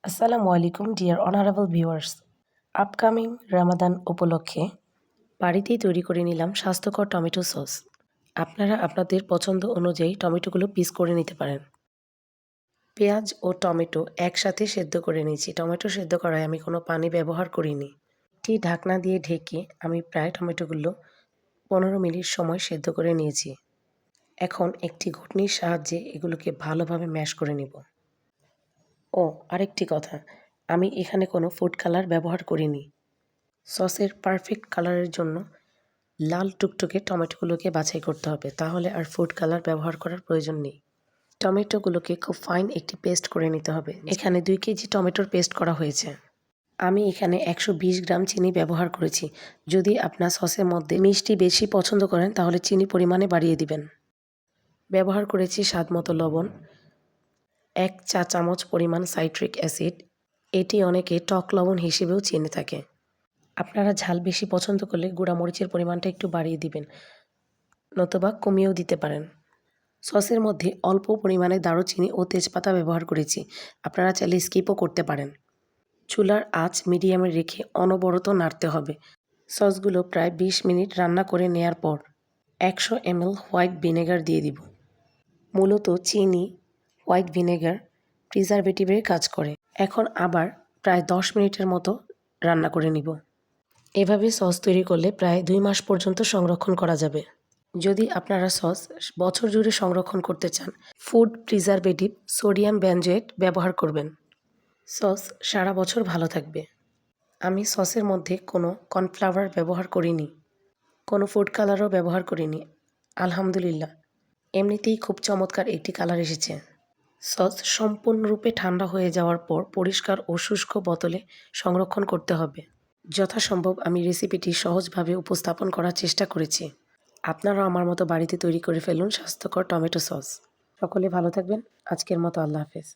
আসসালামু আলাইকুম dear honourable viewers. Upcoming Ramadan উপলক্ষে বাড়িতেই তৈরি করে নিলাম স্বাস্থ্যকর টমেটো সস। আপনারা আপনাদের পছন্দ অনুযায়ী টমেটোগুলো পিস করে নিতে পারেন। পেঁয়াজ ও টমেটো একসাথে সেদ্ধ করে নিয়েছি। টমেটো সেদ্ধ করায় আমি কোনো পানি ব্যবহার করিনি। একটি ঢাকনা দিয়ে ঢেকে আমি প্রায় টমেটোগুলো 15 মিনিট সময় সেদ্ধ করে নিয়েছি। এখন একটি ঘুটনির সাহায্যে এগুলোকে ভালোভাবে ম্যাশ করে নিব। আরেকটি কথা, আমি এখানে কোনো ফুড কালার ব্যবহার করিনি। সসের পারফেক্ট কালারের জন্য লাল টুকটুকে টমেটোগুলোকে বাছাই করতে হবে, তাহলে আর ফুড কালার ব্যবহার করার প্রয়োজন নেই। টমেটোগুলোকে খুব ফাইন একটি পেস্ট করে নিতে হবে। এখানে 2 কেজি টমেটোর পেস্ট করা হয়েছে। আমি এখানে 120 গ্রাম চিনি ব্যবহার করেছি। যদি আপনার সসের মধ্যে মিষ্টি বেশি পছন্দ করেন তাহলে চিনি পরিমাণে বাড়িয়ে দিবেন। ব্যবহার করেছি স্বাদমতো লবণ, 1 চা চামচ পরিমাণ সাইট্রিক অ্যাসিড। এটি অনেকে টক লবণ হিসেবেও চিনে থাকে। আপনারা ঝাল বেশি পছন্দ করলে গুঁড়া মরিচের পরিমাণটা একটু বাড়িয়ে দিবেন, নতুবা কমিয়েও দিতে পারেন। সসের মধ্যে অল্প পরিমাণে দারুচিনি ও তেজপাতা ব্যবহার করেছি। আপনারা চাইলে স্কিপও করতে পারেন। চুলার আঁচ মিডিয়ামে রেখে অনবরত নাড়তে হবে। সসগুলো প্রায় 20 মিনিট রান্না করে নেয়ার পর 100 ml হোয়াইট ভিনেগার দিয়ে দিব। মূলত চিনি, হোয়াইট ভিনেগার প্রিজারভেটিভের কাজ করে। এখন আবার প্রায় 10 মিনিটের মতো রান্না করে নিব। এভাবে সস তৈরি করলে প্রায় 2 মাস পর্যন্ত সংরক্ষণ করা যাবে। যদি আপনারা সস বছর জুড়ে সংরক্ষণ করতে চান, ফুড প্রিজারভেটিভ সোডিয়াম বেনজোয়েট ব্যবহার করবেন। সস সারা বছর ভালো থাকবে। আমি সসের মধ্যে কোনো কর্নফ্লাওয়ার ব্যবহার করিনি, কোনো ফুড কালারও ব্যবহার করিনি। আলহামদুলিল্লাহ, এমনিতেই খুব চমৎকার একটি কালার এসেছে। সস সম্পূর্ণরূপে ঠান্ডা হয়ে যাওয়ার পর পরিষ্কার ও শুষ্ক বোতলে সংরক্ষণ করতে হবে। যথাসম্ভব আমি রেসিপিটি সহজভাবে উপস্থাপন করার চেষ্টা করেছি। আপনারাও আমার মতো বাড়িতে তৈরি করে ফেলুন স্বাস্থ্যকর টমেটো সস। সকলে ভালো থাকবেন। আজকের মতো আল্লাহ হাফেজ।